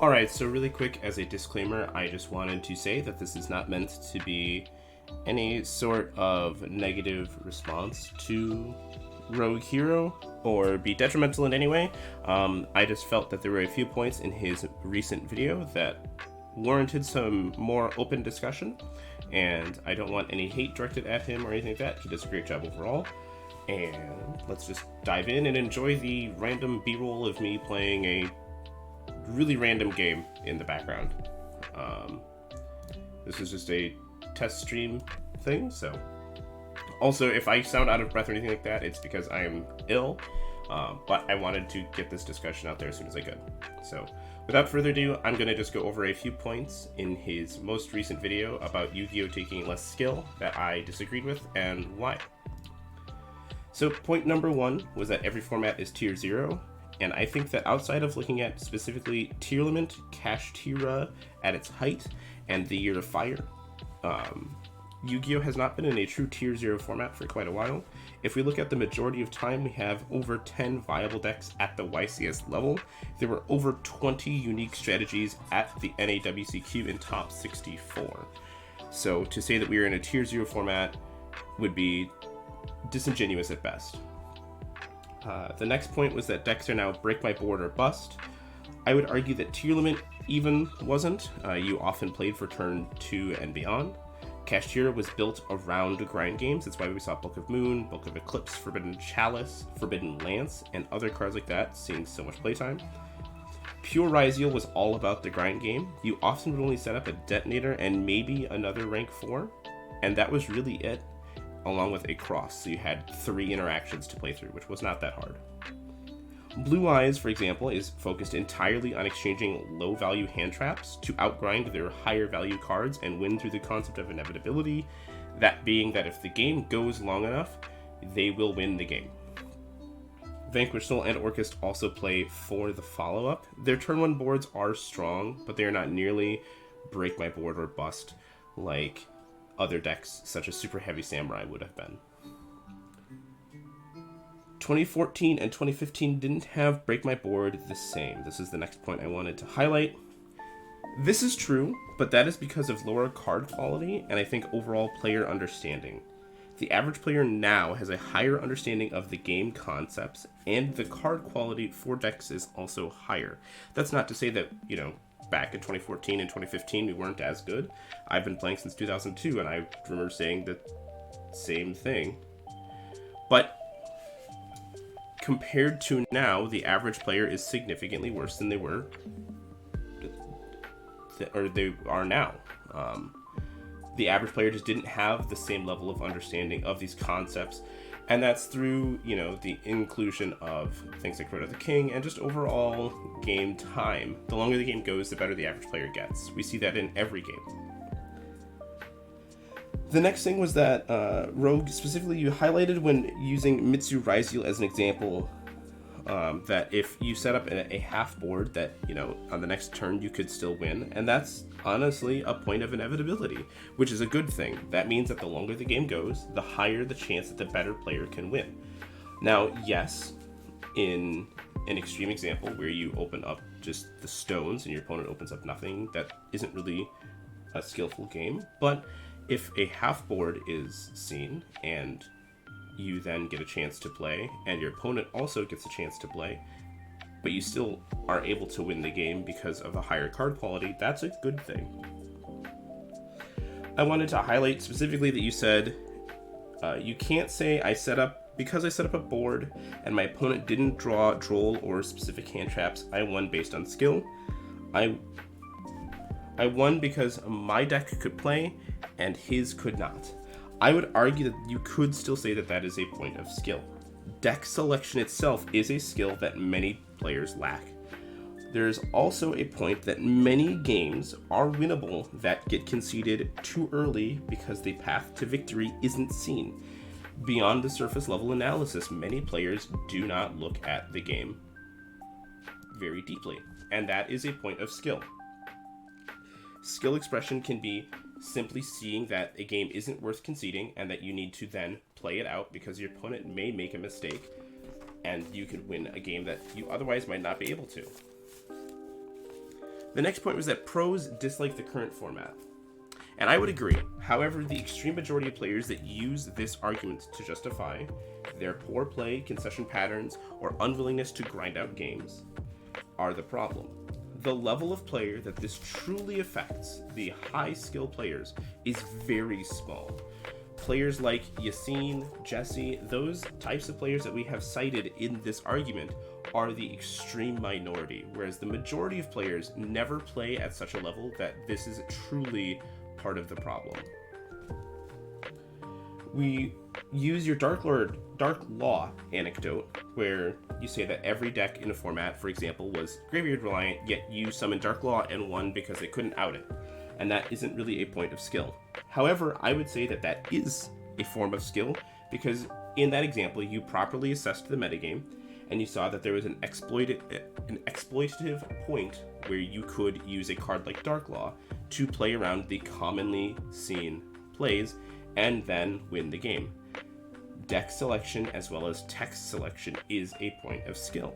Alright, so really quick, as a disclaimer, I just wanted to say that this is not meant to be any sort of negative response to Yugioh or be detrimental in any way. I just felt that there were a few points in his recent video that warranted some more open discussion, and I don't want any hate directed at him or anything like that. He does a great job overall. And let's just dive in and enjoy the random b-roll of me playing a really random game in the background. This is just a test stream thing, so also if I sound out of breath or anything like that, it's because I am ill, but I wanted to get this discussion out there as soon as I could. So without further ado, I'm going to just go over a few points in his most recent video about Yugioh taking less skill that I disagreed with and why. So point number one was that every format is tier 0, and I think that outside of looking at specifically Tearlament, Kashtira at its height, and the Year of Fire, Yugioh has not been in a true tier 0 format for quite a while. If we look at the majority of time, we have over 10 viable decks at the YCS level. There were over 20 unique strategies at the NAWCQ in top 64. So to say that we are in a tier 0 format would be disingenuous at best. The next point was that decks are now break my board or bust. I would argue that Tearlament even wasn't. You often played for turn 2 and beyond. Kashtira was built around grind games. That's why we saw Book of Moon, Book of Eclipse, Forbidden Chalice, Forbidden Lance, and other cards like that seeing so much playtime. Pure Yugioh was all about the grind game. You often would only set up a detonator and maybe another rank 4, and that was really it, along with a cross, so you had 3 interactions to play through, which was not that hard. Blue Eyes, for example, is focused entirely on exchanging low-value hand traps to outgrind their higher-value cards and win through the concept of inevitability, that being that if the game goes long enough, they will win the game. Vanquish Soul and Orchest also play for the follow-up. Their turn 1 boards are strong, but they are not nearly break my board or bust like other decks such as Super Heavy Samurai would have been. 2014 and 2015 didn't have break my board the same. This is the next point I wanted to highlight. This is true, but that is because of lower card quality and I think overall player understanding. The average player now has a higher understanding of the game concepts, and the card quality for decks is also higher. That's not to say that, back in 2014 and 2015 we weren't as good. I've been playing since 2002 and I remember saying the same thing. But compared to now, the average player is significantly worse than they were, or they are now. The average player just didn't have the same level of understanding of these concepts, and that's through, the inclusion of things like Road of the King and just overall game time. The longer the game goes, the better the average player gets. We see that in every game. The next thing was that Rogue, specifically, you highlighted when using Mitsu Yugioh as an example, that if you set up a half board that, on the next turn you could still win, and that's honestly a point of inevitability, which is a good thing. That means that the longer the game goes, the higher the chance that the better player can win. Now, yes, in an extreme example where you open up just the stones and your opponent opens up nothing, that isn't really a skillful game, but if a half board is seen and you then get a chance to play and your opponent also gets a chance to play, but you still are able to win the game because of a higher card quality, that's a good thing. I wanted to highlight specifically that you said you can't say because I set up a board and my opponent didn't draw droll or specific hand traps, I won based on skill. I won because my deck could play and his could not. I would argue that you could still say that that is a point of skill. Deck selection itself is a skill that many players lack. There is also a point that many games are winnable that get conceded too early because the path to victory isn't seen. Beyond the surface level analysis, many players do not look at the game very deeply, and that is a point of skill. Skill expression can be simply seeing that a game isn't worth conceding and that you need to then play it out because your opponent may make a mistake and you could win a game that you otherwise might not be able to. The next point was that pros dislike the current format. And I would agree. However, the extreme majority of players that use this argument to justify their poor play, concession patterns, or unwillingness to grind out games are the problem. The level of player that this truly affects, the high skill players, is very small. Players like Yassine, Jesse, those types of players that we have cited in this argument are the extreme minority, whereas the majority of players never play at such a level that this is truly part of the problem. We use your Dark Law anecdote, where you say that every deck in a format, for example, was graveyard reliant, yet you summoned Dark Law and won because they couldn't out it. And that isn't really a point of skill. However, I would say that that is a form of skill, because in that example, you properly assessed the metagame, and you saw that there was an exploitative point where you could use a card like Dark Law to play around the commonly seen plays and then win the game. Deck selection as well as text selection is a point of skill.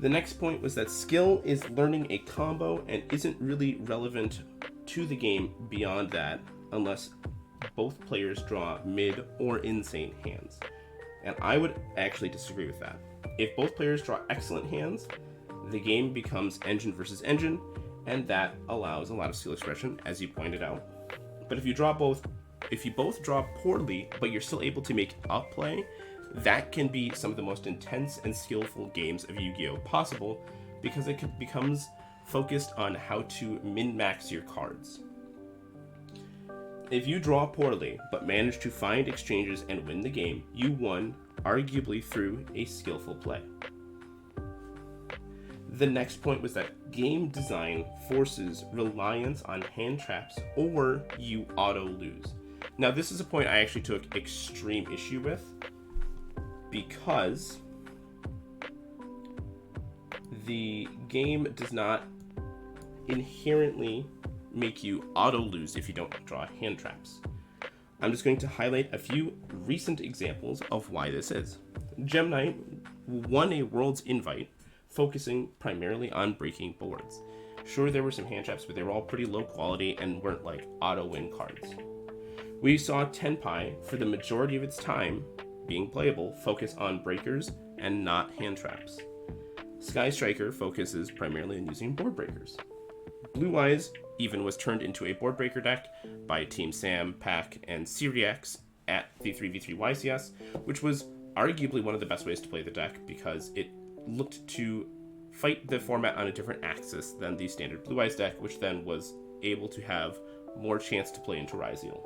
The next point was that skill is learning a combo and isn't really relevant to the game beyond that unless both players draw mid or insane hands. And I would actually disagree with that. If both players draw excellent hands, the game becomes engine versus engine, and that allows a lot of skill expression, as you pointed out. But if you both draw poorly, but you're still able to make up play, that can be some of the most intense and skillful games of Yu-Gi-Oh! Possible, because it becomes focused on how to min-max your cards. If you draw poorly, but manage to find exchanges and win the game, you won, arguably through a skillful play. The next point was that game design forces reliance on hand traps, or you auto-lose. Now, this is a point I actually took extreme issue with, because the game does not inherently make you auto-lose if you don't draw hand traps. I'm just going to highlight a few recent examples of why this is. Gem Knight won a World's Invite, focusing primarily on breaking boards. Sure, there were some hand traps, but they were all pretty low quality and weren't like auto-win cards. We saw Tenpai, for the majority of its time being playable, focus on breakers and not hand traps. Sky Striker focuses primarily on using board breakers. Blue Eyes even was turned into a board breaker deck by Team Sam, Pack, and Syriax at the 3v3 YCS, which was arguably one of the best ways to play the deck because it looked to fight the format on a different axis than the standard Blue Eyes deck, which then was able to have more chance to play into Ryzeal.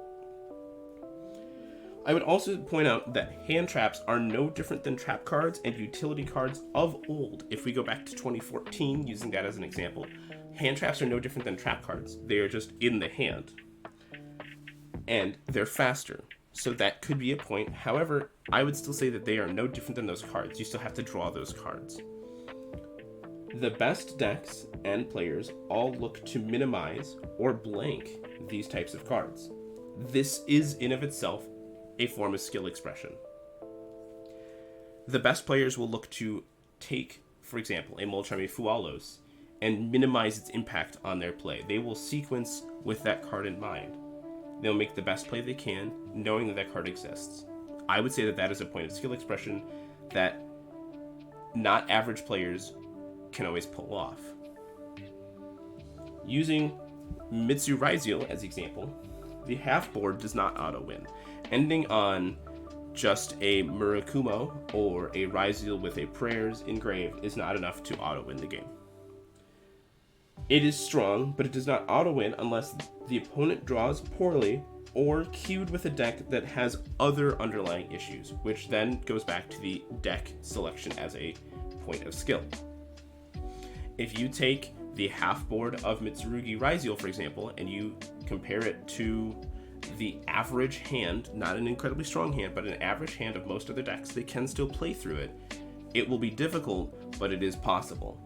I would also point out that hand traps are no different than trap cards and utility cards of old. If we go back to 2014, using that as an example, hand traps are no different than trap cards. They are just in the hand. And they're faster. So that could be a point. However, I would still say that they are no different than those cards. You still have to draw those cards. The best decks and players all look to minimize or blank these types of cards. This is in of itself a form of skill expression. The best players will look to take, for example, a Molchami Fualos and minimize its impact on their play. They will sequence with that card in mind. They'll make the best play they can, knowing that that card exists. I would say that that is a point of skill expression that not average players can always pull off. Using Mitsu Ryzeal as example, the half board does not auto-win. Ending on just a Murakumo or a Ryzeal with a Prayers engraved is not enough to auto-win the game. It is strong, but it does not auto-win unless the opponent draws poorly or queued with a deck that has other underlying issues, which then goes back to the deck selection as a point of skill. If you take the half board of Mitsurugi Ryzeal, for example, and you compare it to the average hand, not an incredibly strong hand, but an average hand of most other decks, they can still play through it. It will be difficult, but it is possible.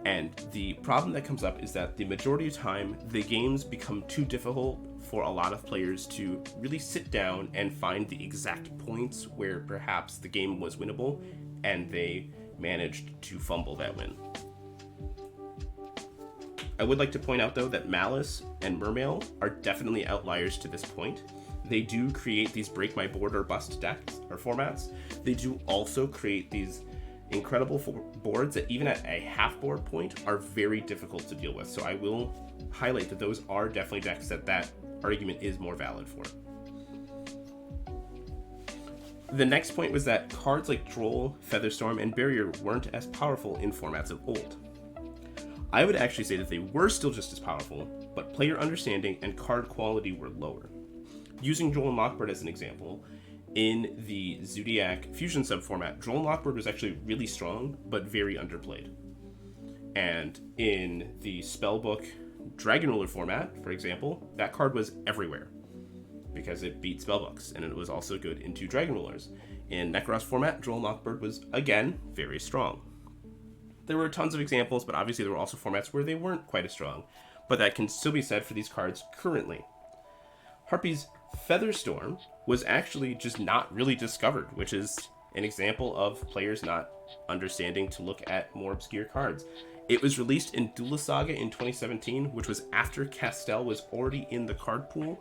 And the problem that comes up is that the majority of time, the games become too difficult for a lot of players to really sit down and find the exact points where perhaps the game was winnable, and they managed to fumble that win. I would like to point out, though, that Malice and Mermail are definitely outliers to this point. They do create these break my board or bust decks or formats. They do also create these incredible boards that even at a half board point are very difficult to deal with. So I will highlight that those are definitely decks that argument is more valid for. The next point was that cards like Droll, Featherstorm, and Barrier weren't as powerful in formats of old. I would actually say that they were still just as powerful, but player understanding and card quality were lower. Using Droll and Lockbird as an example, in the Zodiac Fusion subformat, Droll and Lockbird was actually really strong, but very underplayed. And in the Spellbook Dragon Ruler format, for example, that card was everywhere, because it beat Spellbooks, and it was also good into Dragon Rulers. In Necros format, Droll and Lockbird was, again, very strong. There were tons of examples, but obviously there were also formats where they weren't quite as strong, but that can still be said for these cards currently. Harpy's Featherstorm was actually just not really discovered, which is an example of players not understanding to look at more obscure cards. It was released in Duelist Saga in 2017, which was after Castel was already in the card pool.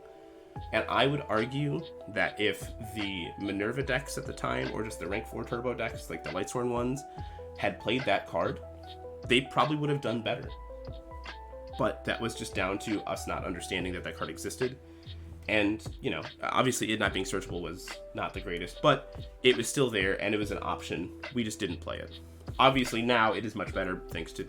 And I would argue that if the Minerva decks at the time, or just the rank 4 turbo decks, like the Lightsworn ones, had played that card, they probably would have done better. But that was just down to us not understanding that card existed. And, obviously it not being searchable was not the greatest, but it was still there and it was an option. We just didn't play it. Obviously now it is much better thanks to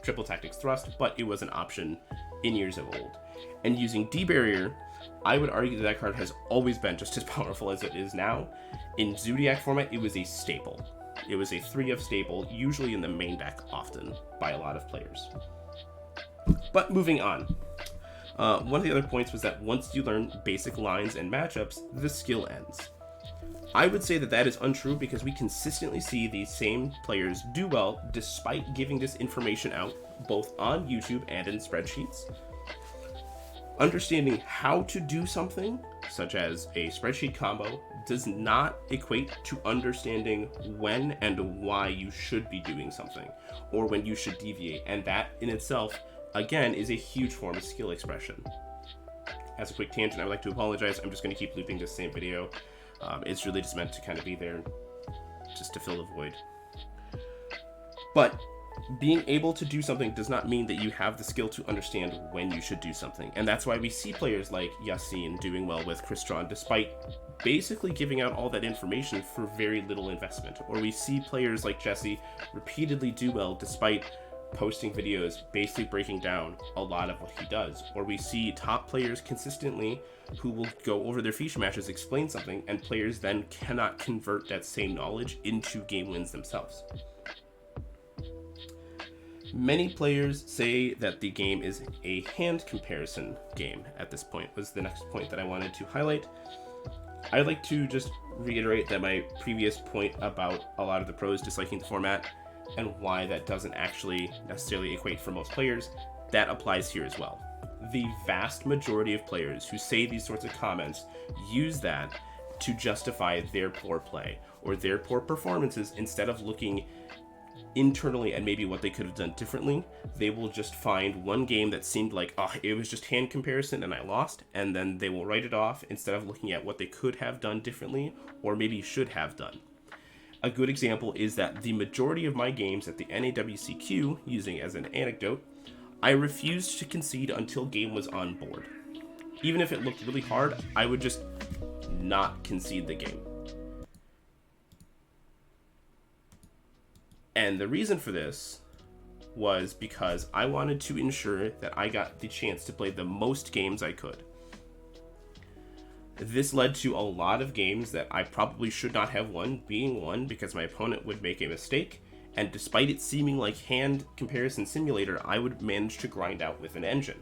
Triple Tactics Thrust, but it was an option in years of old. And using D-Barrier, I would argue that card has always been just as powerful as it is now. In Zodiac format, it was a staple. It was a 3 of staple, usually in the main deck often, by a lot of players. But moving on. One of the other points was that once you learn basic lines and matchups, the skill ends. I would say that is untrue because we consistently see these same players do well despite giving this information out, both on YouTube and in spreadsheets. Understanding how to do something, such as a spreadsheet combo, does not equate to understanding when and why you should be doing something, or when you should deviate, and that in itself, again, is a huge form of skill expression. As a quick tangent, I would like to apologize. I'm just going to keep looping this same video. It's really just meant to kind of be there just to fill the void. But being able to do something does not mean that you have the skill to understand when you should do something. And that's why we see players like Yassine doing well with Crystron, despite basically giving out all that information for very little investment. Or we see players like Jesse repeatedly do well despite posting videos basically breaking down a lot of what he does. Or we see top players consistently who will go over their feature matches, explain something, and players then cannot convert that same knowledge into game wins themselves. Many players say that the game is a hand comparison game at this point, was the next point that I wanted to highlight. I'd like to just reiterate that my previous point about a lot of the pros disliking the format and why that doesn't actually necessarily equate for most players, that applies here as well. The vast majority of players who say these sorts of comments use that to justify their poor play or their poor performances. Instead of looking internally at maybe what they could have done differently, they will just find one game that seemed like, it was just hand comparison and I lost, and then they will write it off instead of looking at what they could have done differently or maybe should have done. A good example is that the majority of my games at the NAWCQ, using as an anecdote, I refused to concede until game was on board. Even if it looked really hard, I would just not concede the game. And the reason for this was because I wanted to ensure that I got the chance to play the most games I could. This led to a lot of games that I probably should not have won being won because my opponent would make a mistake, and despite it seeming like hand comparison simulator, I would manage to grind out with an engine.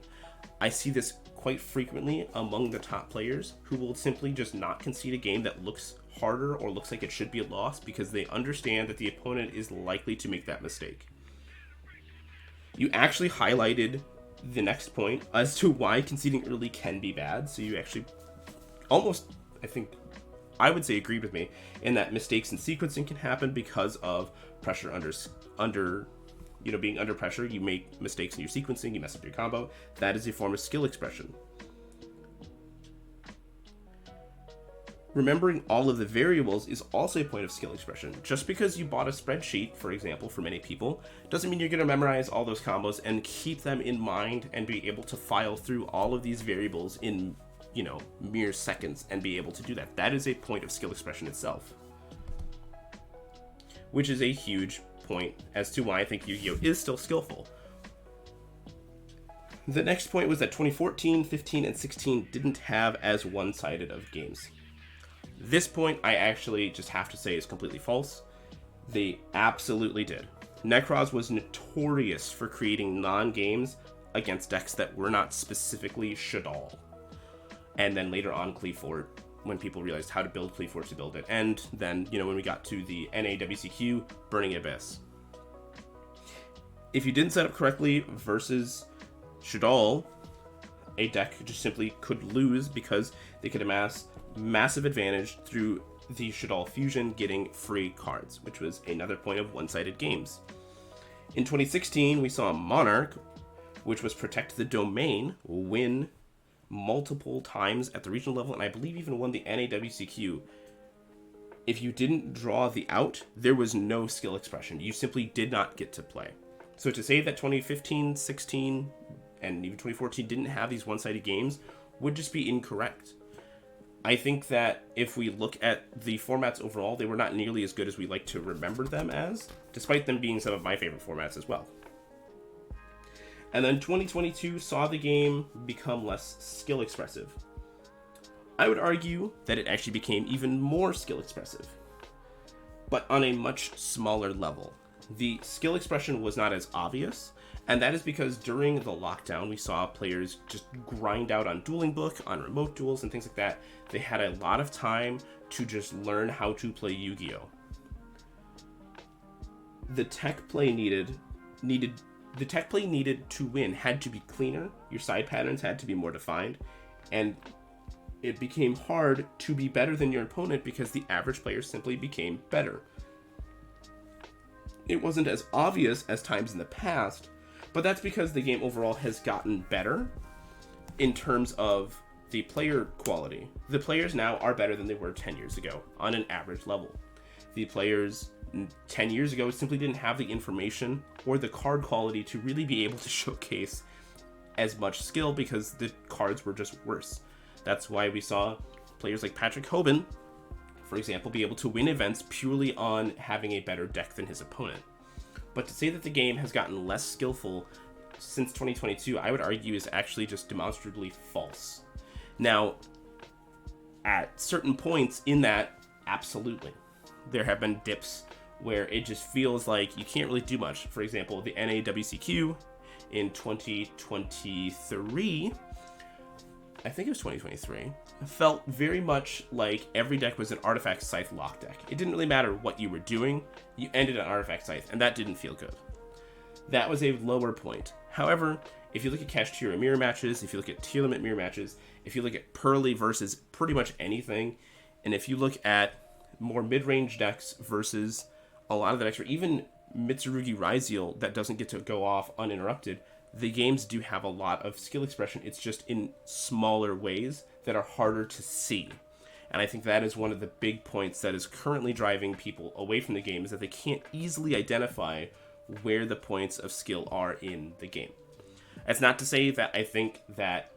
I see this quite frequently among the top players who will simply just not concede a game that looks harder or looks like it should be a loss because they understand that the opponent is likely to make that mistake. You actually highlighted the next point as to why conceding early can be bad, so you actually almost, I would say, agreed with me in that mistakes in sequencing can happen because of pressure under being under pressure, you make mistakes in your sequencing, you mess up your combo. That is a form of skill expression. Remembering all of the variables is also a point of skill expression. Just because you bought a spreadsheet, for example, for many people, doesn't mean you're going to memorize all those combos and keep them in mind and be able to file through all of these variables in, mere seconds and be able to do that. That is a point of skill expression itself. Which is a huge point as to why I think Yu-Gi-Oh! Is still skillful. The next point was that 2014, 15, and 16 didn't have as one-sided of games. This point, I actually just have to say is completely false. They absolutely did. Necros was notorious for creating non-games against decks that were not specifically Shaddoll. And then later on, Qliphort, when people realized how to build Qliphort to build it. And then, when we got to the NAWCQ, Burning Abyss. If you didn't set up correctly versus Shaddoll, a deck just simply could lose because they could amass massive advantage through the Shaddoll fusion getting free cards, which was another point of one-sided games. In 2016, we saw Monarch, which was Protect the Domain, win multiple times at the regional level, and I believe even won the NAWCQ. If you didn't draw the out, there was no skill expression. You simply did not get to play. So to say that 2015, 16, and even 2014 didn't have these one-sided games would just be incorrect. I think that if we look at the formats overall, they were not nearly as good as we like to remember them as, despite them being some of my favorite formats as well. And then 2022 saw the game become less skill expressive. I would argue that it actually became even more skill expressive, but on a much smaller level. The skill expression was not as obvious, and that is because during the lockdown, we saw players just grind out on Dueling Book, on remote duels, and things like that. They had a lot of time to just learn how to play Yu-Gi-Oh! The tech play needed to win had to be cleaner. Your side patterns had to be more defined, and it became hard to be better than your opponent because the average player simply became better. It wasn't as obvious as times in the past, but that's because the game overall has gotten better in terms of the player quality. The players now are better than they were 10 years ago on an average level. The players 10 years ago simply didn't have the information or the card quality to really be able to showcase as much skill because the cards were just worse. That's why we saw players like Patrick Hoban, for example, be able to win events purely on having a better deck than his opponent. But to say that the game has gotten less skillful since 2022, I would argue is actually just demonstrably false. Now, at certain points in that, absolutely. There have been dips where it just feels like you can't really do much. For example, the NAWCQ in 2023, I think it was 2023, felt very much like every deck was an Artifact Scythe lock deck. It didn't really matter what you were doing, you ended on Artifact Scythe, and that didn't feel good. That was a lower point. However, if you look at Kashtira mirror matches, if you look at tier limit mirror matches, if you look at Pearly versus pretty much anything, and if you look at more mid-range decks versus a lot of the decks, or even Mitsurugi Ryzeal that doesn't get to go off uninterrupted, the games do have a lot of skill expression. It's just in smaller ways that are harder to see. And I think that is one of the big points that is currently driving people away from the game, is that they can't easily identify where the points of skill are in the game. That's not to say that I think that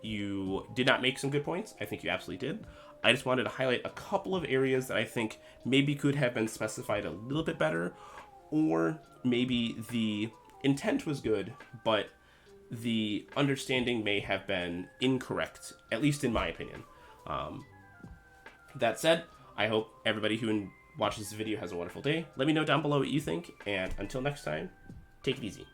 you did not make some good points. I think you absolutely did. I just wanted to highlight a couple of areas that I think maybe could have been specified a little bit better, or maybe the intent was good, but the understanding may have been incorrect, at least in my opinion. That said, I hope everybody who watches this video has a wonderful day. Let me know down below what you think, and until next time, take it easy.